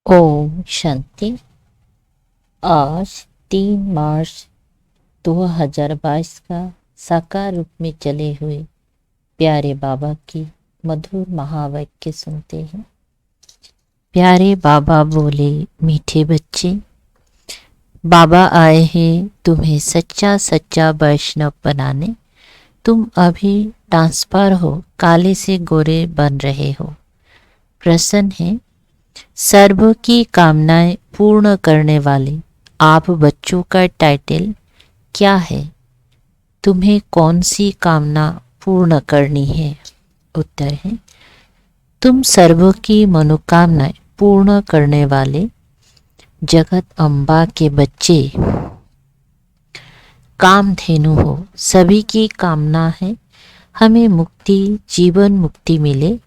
ओम शांति। आज 3 मार्च 2022 का साकार रूप में चले हुए प्यारे बाबा की मधुर महावाक्य सुनते हैं। प्यारे बाबा बोले, मीठे बच्चे, बाबा आए हैं तुम्हें सच्चा सच्चा वैष्णव बनाने। तुम अभी ट्रांसफर हो, काले से गोरे बन रहे हो। प्रश्न है, सर्व की कामनाएं पूर्ण करने वाले आप बच्चों का टाइटल क्या है? तुम्हें कौन सी कामना पूर्ण करनी है? उत्तर है, तुम सर्व की मनोकामनाएं पूर्ण करने वाले जगत अम्बा के बच्चे कामधेनु हो। सभी की कामना है हमें मुक्ति, जीवन मुक्ति मिले।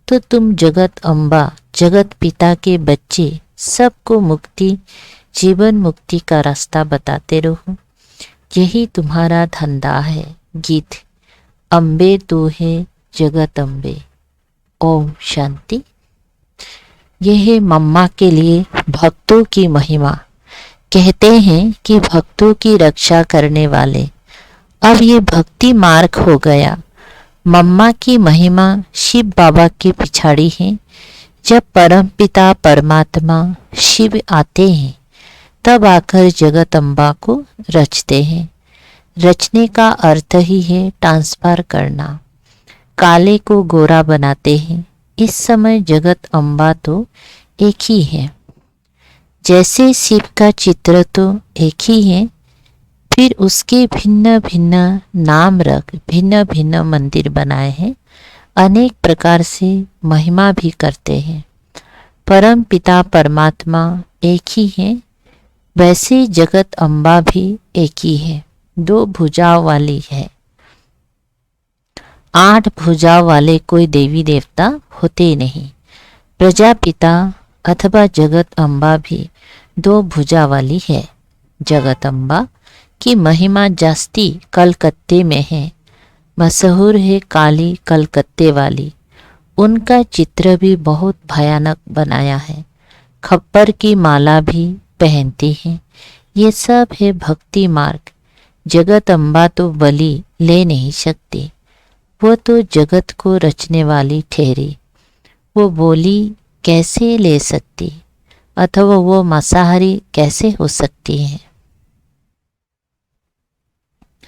तो तुम जगत अम्बा, जगत पिता के बच्चे सबको मुक्ति, जीवन मुक्ति का रास्ता बताते रहो। यही तुम्हारा धंधा है। गीत, अम्बे तू है जगत अम्बे। ओम शांति। यह है मम्मा के लिए भक्तों की महिमा। कहते हैं कि भक्तों की रक्षा करने वाले। अब ये भक्ति मार्ग हो गया। मम्मा की महिमा शिव बाबा के पिछाड़ी है। जब परम पिता परमात्मा शिव आते हैं तब आकर जगत अम्बा को रचते हैं। रचने का अर्थ ही है ट्रांसफर करना। काले को गोरा बनाते हैं। इस समय जगत अम्बा तो एक ही है। जैसे शिव का चित्र तो एक ही है, फिर उसके भिन्न भिन्न नाम रख भिन्न भिन्न मंदिर बनाए हैं। अनेक प्रकार से महिमा भी करते हैं। परम पिता परमात्मा एक ही है, वैसे जगत अम्बा भी एक ही है। 2 भुजाओं वाली है। 8 भुजाओं वाले कोई देवी देवता होते नहीं। प्रजापिता अथवा जगत अम्बा भी 2 भुजा वाली है। जगत अम्बा की महिमा जास्ती कलकत्ते में है। मशहूर है काली कलकत्ते वाली। उनका चित्र भी बहुत भयानक बनाया है। खप्पर की माला भी पहनती हैं। ये सब है भक्ति मार्ग। जगत अम्बा तो बलि ले नहीं सकती। वो तो जगत को रचने वाली ठहरी। वो बोली कैसे ले सकती, अथवा वो मांसाहारी कैसे हो सकती है?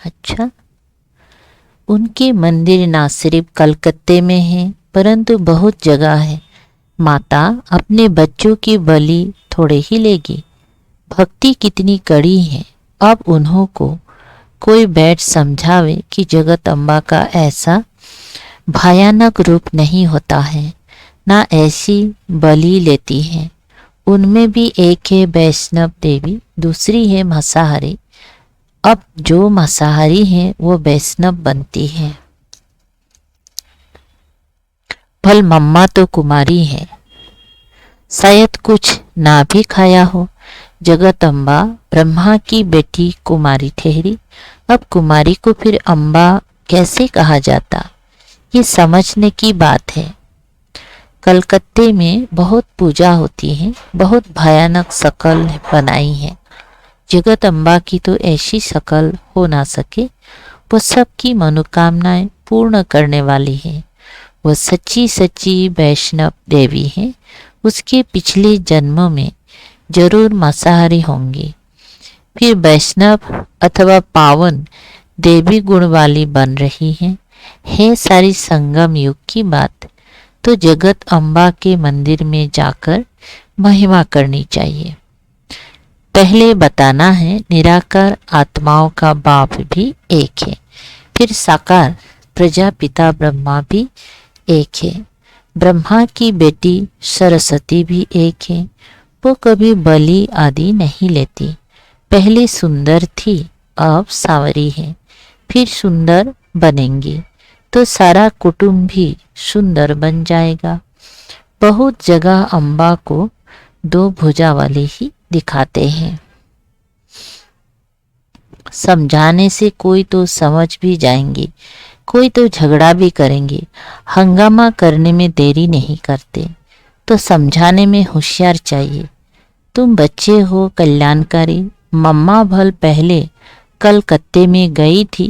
अच्छा, उनके मंदिर ना सिर्फ कलकत्ते में है, परंतु बहुत जगह है। माता अपने बच्चों की बलि थोड़े ही लेगी। भक्ति कितनी कड़ी है। अब उन्हों को कोई बैठ समझावे कि जगत अम्बा का ऐसा भयानक रूप नहीं होता है, ना ऐसी बलि लेती है। उनमें भी एक है वैष्णव देवी, दूसरी है मांसाहारी। अब जो मांसाहारी है वो वैष्णव बनती है। भल मम्मा तो कुमारी है, शायद कुछ ना भी खाया हो। जगत अम्बा ब्रह्मा की बेटी कुमारी ठहरी। अब कुमारी को फिर अम्बा कैसे कहा जाता, ये समझने की बात है। कलकत्ते में बहुत पूजा होती है। बहुत भयानक शकल बनाई है। जगत अम्बा की तो ऐसी शकल हो ना सके। वो सबकी मनोकामनाएं पूर्ण करने वाली है। वो सच्ची सच्ची वैष्णव देवी है। उसके पिछले जन्मों में जरूर मांसाहारी होंगी, फिर वैष्णव अथवा पावन देवी गुण वाली बन रही हैं। है सारी संगम युग की बात। तो जगत अम्बा के मंदिर में जाकर महिमा करनी चाहिए। पहले बताना है निराकार आत्माओं का बाप भी एक है। फिर साकार प्रजापिता ब्रह्मा भी एक है। ब्रह्मा की बेटी सरस्वती भी एक है। वो कभी बलि आदि नहीं लेती। पहले सुंदर थी, अब सांवरी है, फिर सुंदर बनेंगी तो सारा कुटुंब भी सुंदर बन जाएगा। बहुत जगह अम्बा को 2 भुजा वाली ही दिखाते हैं। समझाने से कोई तो समझ भी जाएंगे, कोई तो झगड़ा भी करेंगे। हंगामा करने में देरी नहीं करते। तो समझाने में होशियार चाहिए। तुम बच्चे हो कल्याणकारी। मम्मा भल पहले कलकत्ते में गई थी,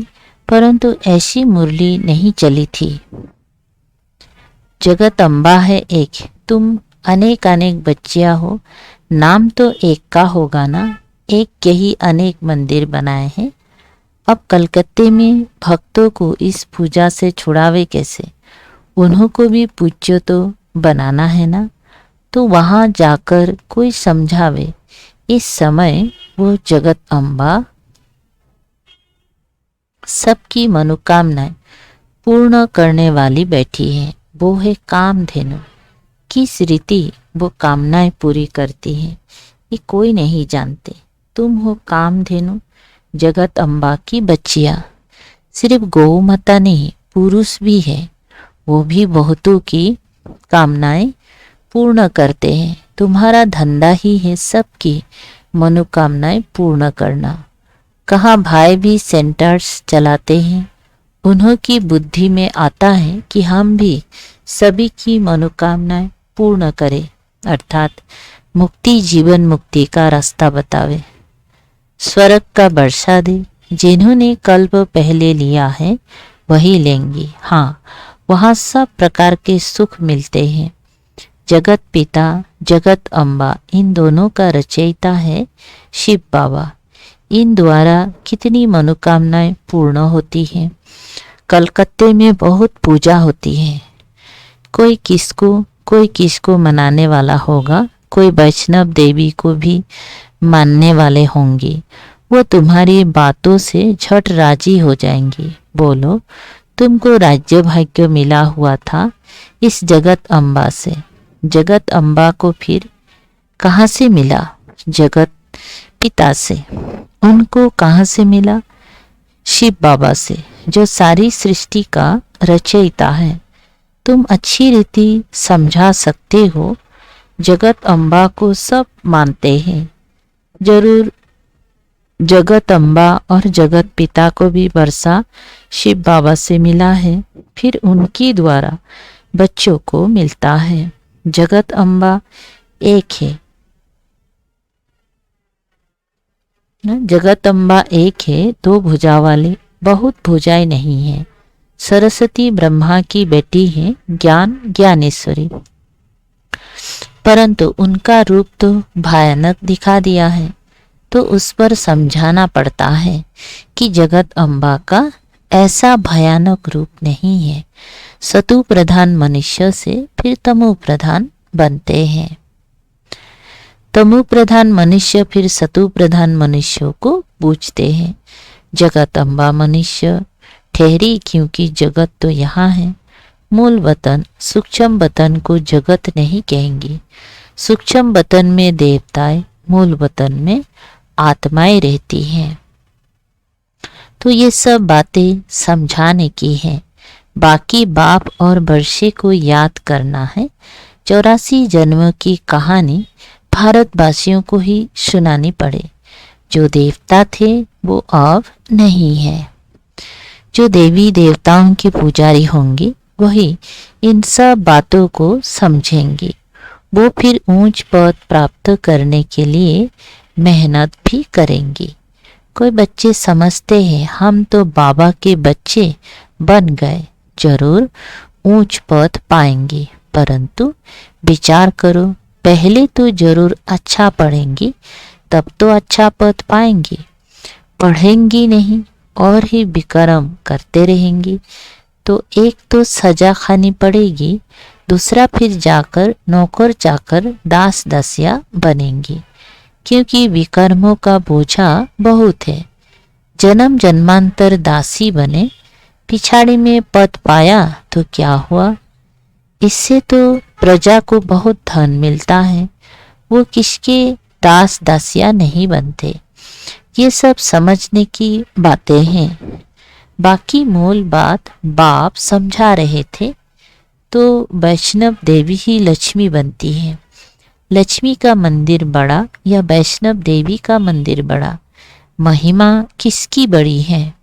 परंतु ऐसी मुरली नहीं चली थी। जगत अम्बा है एक, तुम अनेक अनेक बच्चियां हो, नाम तो एक का होगा ना। एक के ही अनेक मंदिर बनाए हैं। अब कलकत्ते में भक्तों को इस पूजा से छुड़ावे कैसे? उन्हों को भी पूज्य तो बनाना है ना। तो वहाँ जाकर कोई समझावे। इस समय वो जगत अम्बा सबकी मनोकामनाएं पूर्ण करने वाली बैठी है। वो है कामधेनु। किस रीति वो कामनाएं पूरी करती है ये कोई नहीं जानते। तुम हो कामधेनु, जगत अम्बा की बच्चियां। सिर्फ गौ माता नहीं, पुरुष भी है, वो भी बहुतों की कामनाएं पूर्ण करते हैं। तुम्हारा धंधा ही है सबकी मनोकामनाएं पूर्ण करना। कहाँ भाई भी सेंटर्स चलाते हैं। उन्हों की बुद्धि में आता है कि हम भी सभी की मनोकामनाएं पूर्ण करें, अर्थात मुक्ति, जीवन मुक्ति का रास्ता बतावे। स्वर्ग का वर्षा दे। जिन्होंने कल्प पहले लिया है वही लेंगे। हाँ, वहाँ सब प्रकार के सुख मिलते हैं। जगत पिता, जगत अम्बा, इन दोनों का रचयिता है शिव बाबा। इन द्वारा कितनी मनोकामनाएं पूर्ण होती हैं। कलकत्ते में बहुत पूजा होती है। कोई किसको मनाने वाला होगा, कोई वैष्णव देवी को भी मानने वाले होंगे। वो तुम्हारी बातों से झट राजी हो जाएंगी। बोलो, तुमको राज्य भाग्य मिला हुआ था इस जगत अम्बा से। जगत अम्बा को फिर कहाँ से मिला? जगत पिता से। उनको कहाँ से मिला? शिव बाबा से, जो सारी सृष्टि का रचयिता है। तुम अच्छी रीति समझा सकते हो। जगत अम्बा को सब मानते हैं। जरूर जगत अम्बा और जगत पिता को भी वर्षा शिव बाबा से मिला है, फिर उनकी द्वारा बच्चों को मिलता है। जगत अम्बा एक है। जगत अम्बा एक है, दो भुजा वाली, बहुत भुजाएं नहीं है। सरस्वती ब्रह्मा की बेटी है, ज्ञानेश्वरी, परंतु उनका रूप तो भयानक दिखा दिया है। तो उस पर समझाना पड़ता है कि जगत अम्बा का ऐसा भयानक रूप नहीं है। सतु प्रधान मनुष्य से फिर तमो प्रधान बनते हैं। तमो प्रधान मनुष्य फिर सतु प्रधान मनुष्यों को पूजते हैं। जगत अम्बा मनुष्य ठहरी, क्योंकि जगत तो यहाँ है। मूल वतन सूक्ष्म वतन को जगत नहीं कहेंगे। सूक्ष्म वतन में देवताएं, मूल वतन में आत्माएं रहती हैं। तो ये सब बातें समझाने की हैं। बाकी बाप और वर्षे को याद करना है। 84 जन्मों की कहानी भारतवासियों को ही सुनानी पड़े। जो देवता थे वो अब नहीं है। जो देवी देवताओं के पुजारी होंगे वही इन सब बातों को समझेंगे। वो फिर ऊंच पद प्राप्त करने के लिए मेहनत भी करेंगे। कोई बच्चे समझते हैं हम तो बाबा के बच्चे बन गए, जरूर ऊंच पद पाएंगे। परंतु विचार करो, पहले तो जरूर अच्छा पढ़ेंगी, तब तो अच्छा पद पाएंगी। पढ़ेंगी नहीं और ही विक्रम करते रहेंगी तो एक तो सजा खानी पड़ेगी, दूसरा फिर जाकर नौकर चाकर दास दासिया बनेंगी। क्योंकि विकर्मों का बोझा बहुत है। जन्म जन्मांतर दासी बने, पिछाड़ी में पद पाया तो क्या हुआ? इससे तो प्रजा को बहुत धन मिलता है, वो किसके दास दासिया नहीं बनते। ये सब समझने की बातें हैं। बाकी मूल बात बाप समझा रहे थे। तो वैष्णव देवी ही लक्ष्मी बनती है। लक्ष्मी का मंदिर बड़ा या वैष्णव देवी का मंदिर बड़ा, महिमा किसकी बड़ी है?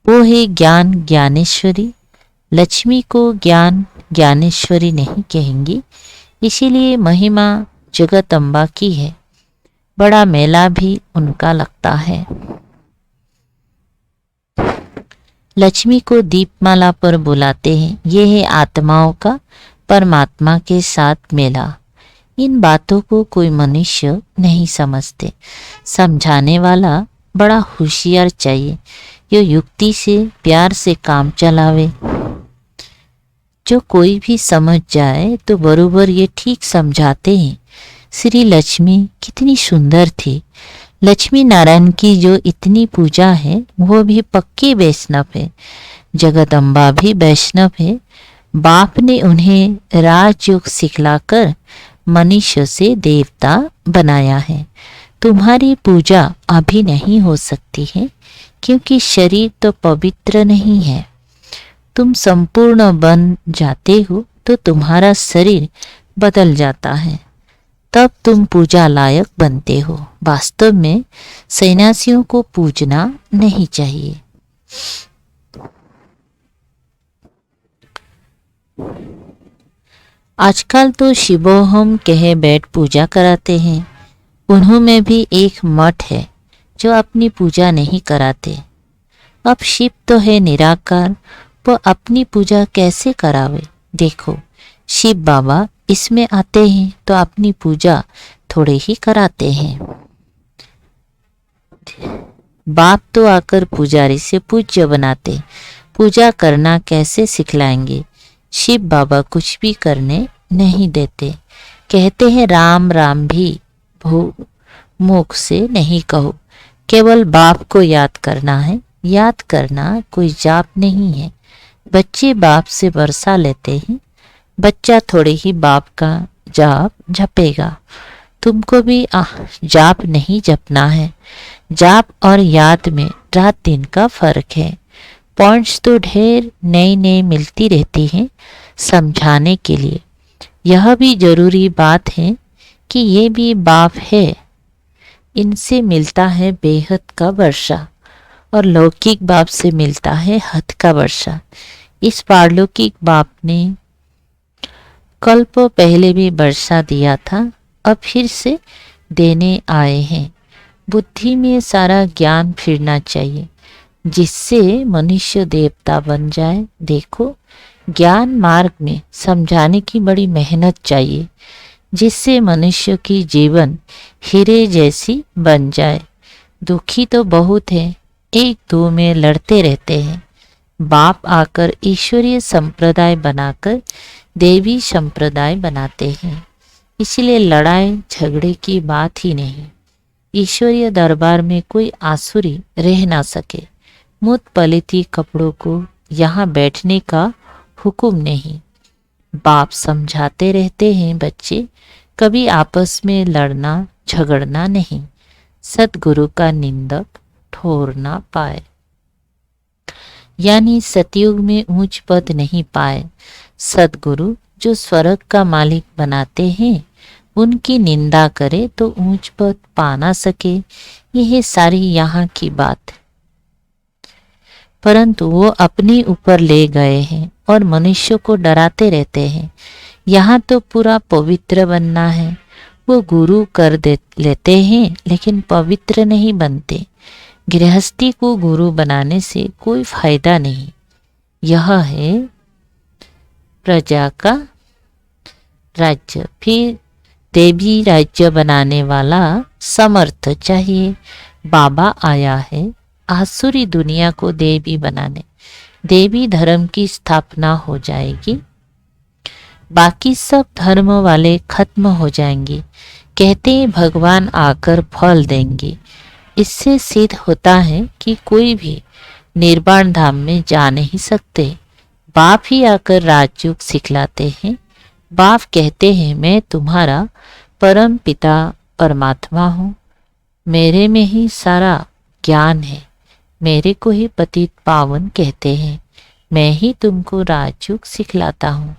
वो है ज्ञान ज्ञानेश्वरी। लक्ष्मी को ज्ञान ज्ञानेश्वरी नहीं कहेंगी, इसीलिए महिमा जगदम्बा की है। बड़ा मेला भी उनका लगता है। लक्ष्मी को दीपमाला पर बुलाते हैं। ये है आत्माओं का परमात्मा के साथ मेला। इन बातों को कोई मनुष्य नहीं समझते। समझाने वाला बड़ा होशियार चाहिए, जो युक्ति से प्यार से काम चलावे। जो कोई भी समझ जाए तो बरोबर ये ठीक समझाते हैं। श्री लक्ष्मी कितनी सुंदर थी। लक्ष्मी नारायण की जो इतनी पूजा है वो भी पक्की वैष्णव है। जगदम्बा भी वैष्णव है। बाप ने उन्हें राजयोग सिखलाकर मनुष्य से देवता बनाया है। तुम्हारी पूजा अभी नहीं हो सकती है क्योंकि शरीर तो पवित्र नहीं है। तुम संपूर्ण बन जाते हो तो तुम्हारा शरीर बदल जाता है, तब तुम पूजा लायक बनते हो। वास्तव में सन्यासियों को पूजना नहीं चाहिए। आजकल तो शिवोहम कहे बैठ पूजा कराते हैं। उन्हों में भी एक मठ है जो अपनी पूजा नहीं कराते। अब शिव तो है निराकार, वो अपनी पूजा कैसे करावे। देखो, शिव बाबा इसमें आते हैं तो अपनी पूजा थोड़े ही कराते हैं। बाप तो आकर पुजारी से पूज्य बनाते। पूजा करना कैसे सिखलाएंगे। शिव बाबा कुछ भी करने नहीं देते। कहते हैं राम राम भी मुख से नहीं कहो, केवल बाप को याद करना है। याद करना कोई जाप नहीं है। बच्चे बाप से वर्षा लेते हैं। बच्चा थोड़े ही बाप का जाप जपेगा। तुमको भी जाप नहीं जपना है। जाप और याद में रात दिन का फर्क है। पॉइंट्स तो ढेर नई नई मिलती रहती हैं समझाने के लिए। यह भी जरूरी बात है कि ये भी बाप है। इनसे मिलता है बेहद का वर्षा और लौकिक बाप से मिलता है हद का वर्षा। इस पारलौकिक बाप ने कल्प पहले भी वर्षा दिया था, अब फिर से देने आए हैं। बुद्धि में सारा ज्ञान फिरना चाहिए जिससे मनुष्य देवता बन जाए। देखो, ज्ञान मार्ग में समझाने की बड़ी मेहनत चाहिए जिससे मनुष्य की जीवन हीरे जैसी बन जाए। दुखी तो बहुत है, एक दो में लड़ते रहते हैं। बाप आकर ईश्वरीय संप्रदाय बनाकर देवी संप्रदाय बनाते हैं। इसलिए लड़ाई झगड़े की बात ही नहीं। ईश्वरीय दरबार में कोई आसुरी रह ना सके। मुत पलिती कपड़ों को यहाँ बैठने का हुक्म नहीं। बाप समझाते रहते हैं बच्चे कभी आपस में लड़ना झगड़ना नहीं। सतगुरु का निंदक ठोर ना पाए, यानी सतयुग में ऊंच पद नहीं पाए। सतगुरु जो स्वर्ग का मालिक बनाते हैं उनकी निंदा करे तो ऊंच पद पा ना सके। यह सारी यहाँ की बात। परंतु वो अपने ऊपर ले गए हैं और मनुष्य को डराते रहते हैं। यहाँ तो पूरा पवित्र बनना है। वो गुरु कर लेते हैं लेकिन पवित्र नहीं बनते। गृहस्थी को गुरु बनाने से कोई फायदा नहीं। यह है प्रजा का राज्य। फिर देवी राज्य बनाने वाला समर्थ चाहिए। बाबा आया है आसुरी दुनिया को देवी बनाने। देवी धर्म की स्थापना हो जाएगी, बाकी सब धर्म वाले खत्म हो जाएंगे। कहते हैं भगवान आकर फल देंगे। इससे सिद्ध होता है कि कोई भी निर्वाण धाम में जा नहीं सकते। बाप ही आकर राजयोग सिखलाते हैं। बाप कहते हैं मैं तुम्हारा परम पिता परमात्मा हूँ। मेरे में ही सारा ज्ञान है। मेरे को ही पतित पावन कहते हैं। मैं ही तुमको राजयोग सिखलाता हूँ।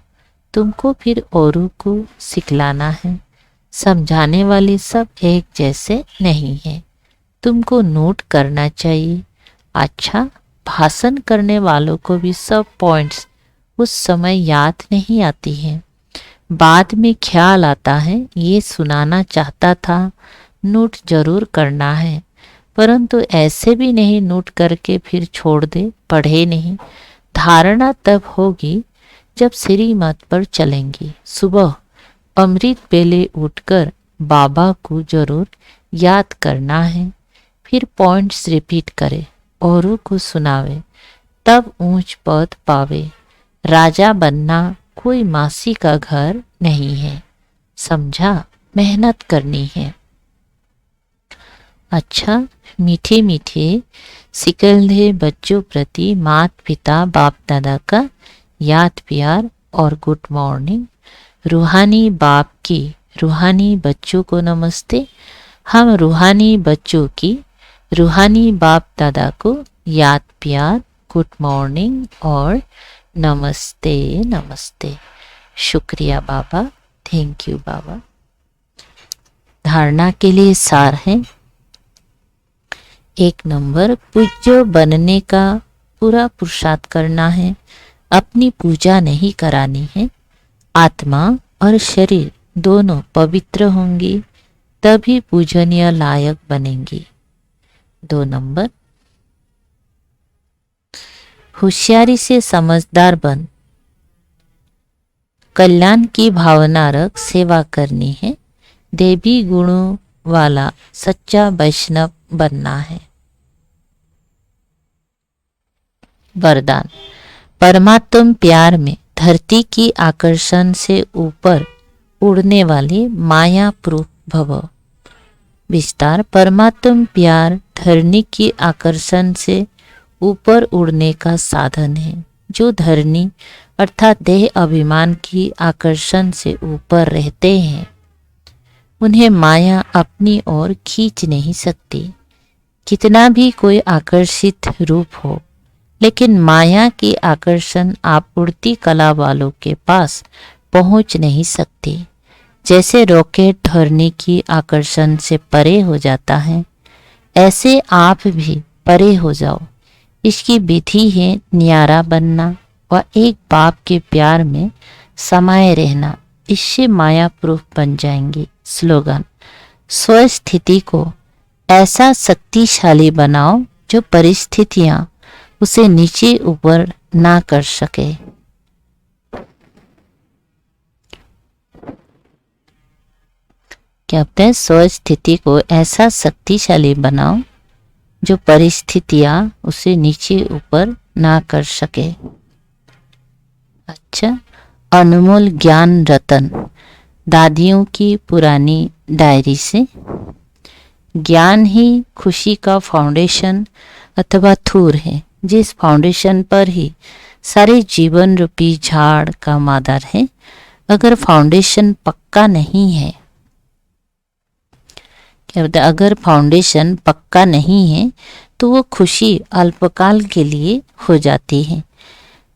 तुमको फिर औरों को सिखलाना है। समझाने वाले सब एक जैसे नहीं है। तुमको नोट करना चाहिए। अच्छा, भाषण करने वालों को भी सब पॉइंट्स उस समय याद नहीं आती हैं। बाद में ख्याल आता है ये सुनाना चाहता था, नोट जरूर करना है, परंतु ऐसे भी नहीं नोट करके फिर छोड़ दे, पढ़े नहीं। धारणा तब होगी जब श्रीमत पर चलेंगी। सुबह अमृत बेले उठकर बाबा को जरूर याद करना है, फिर पॉइंट्स रिपीट करे, औरों को सुनावे, तब ऊंच पद पावे। राजा बनना कोई मासी का घर नहीं है, समझा, मेहनत करनी है। अच्छा, मीठे मीठे सिकंदे बच्चों प्रति मात पिता बाप दादा का याद प्यार और गुड मॉर्निंग। रूहानी बाप की रूहानी बच्चों को नमस्ते। हम रूहानी बच्चों की रूहानी बाप दादा को याद प्यार, गुड मॉर्निंग और नमस्ते नमस्ते। शुक्रिया बाबा, थैंक यू बाबा। धारणा के लिए सार है। 1 नंबर, पूज्य बनने का पूरा पुरुषार्थ करना है। अपनी पूजा नहीं करानी है। आत्मा और शरीर दोनों पवित्र होंगी, तभी पूजनीय लायक बनेंगी। 2 नंबर, होशियारी से समझदार बन, कल्याण की भावना रख सेवा करनी है। देवी गुणों वाला सच्चा वैष्णव बनना है। वरदान, परमात्म प्यार में धरती की आकर्षण से ऊपर उड़ने वाली माया प्रूफ भव। विस्तार, परमात्म प्यार धरनी की आकर्षण से ऊपर उड़ने का साधन है। जो धरनी अर्थात देह अभिमान की आकर्षण से ऊपर रहते हैं, उन्हें माया अपनी ओर खींच नहीं सकती। कितना भी कोई आकर्षित रूप हो, लेकिन माया की आकर्षण आपूर्ति कला वालों के पास पहुंच नहीं सकती। जैसे रॉकेट धरनी की आकर्षण से परे हो जाता है, ऐसे आप भी परे हो जाओ। इसकी विधि है न्यारा बनना व एक बाप के प्यार में समाये रहना। इससे माया प्रूफ बन जाएंगे। स्लोगन, स्वस्थिति को ऐसा शक्तिशाली बनाओ जो परिस्थितियां उसे नीचे ऊपर ना कर सके। क्या कहते हैं? स्वस्थिति को ऐसा शक्तिशाली बनाओ जो परिस्थितियां उसे नीचे ऊपर ना कर सके। अच्छा, अनमोल ज्ञान रतन, दादियों की पुरानी डायरी से। ज्ञान ही खुशी का फाउंडेशन अथवा थूर है, जिस फाउंडेशन पर ही सारे जीवन रूपी झाड़ का मादर है। अगर फाउंडेशन पक्का नहीं है, क्या बोलते, अगर फाउंडेशन पक्का नहीं है तो वो खुशी अल्पकाल के लिए हो जाती है।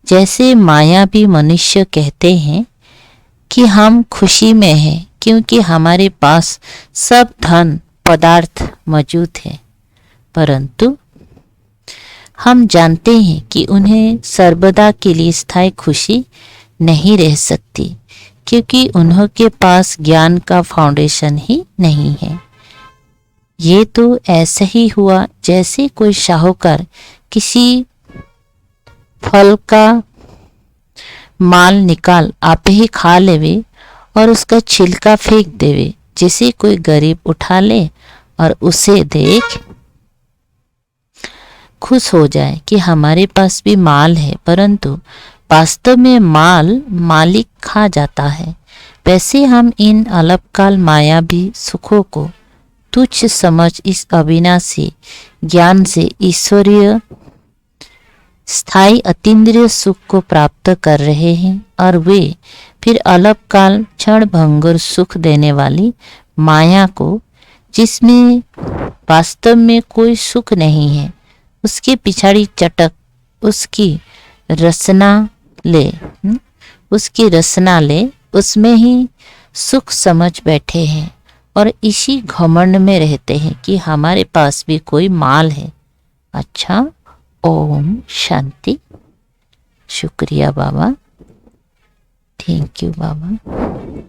जैसे मायावी मनुष्य कहते हैं कि हम खुशी में हैं क्योंकि हमारे पास सब धन पदार्थ मौजूद है, परंतु हम जानते हैं कि उन्हें सर्वदा के लिए स्थायी खुशी नहीं रह सकती, क्योंकि उन्होंने पास ज्ञान का फाउंडेशन ही नहीं है। ये तो ऐसा ही हुआ जैसे कोई शाहूकार किसी फल का माल निकाल आप ही खा लेवे और उसका छिलका फेंक देवे, जिसे कोई गरीब उठा ले और उसे देख खुश हो जाए कि हमारे पास भी माल है, परंतु वास्तव में माल मालिक खा जाता है। वैसे हम इन अल्पकाल मायावी सुखों को तुच्छ समझ इस अविनाशी ज्ञान से ईश्वरीय स्थायी अतीन्द्रिय सुख को प्राप्त कर रहे हैं, और वे फिर अल्पकाल क्षण भंगुर सुख देने वाली माया को, जिसमें वास्तव में कोई सुख नहीं है, उसके पिछाड़ी चटक उसकी रसना ले उसमें ही सुख समझ बैठे हैं और इसी घमंड में रहते हैं कि हमारे पास भी कोई माल है। अच्छा, ओम शांति। शुक्रिया बाबा। Thank you Baba.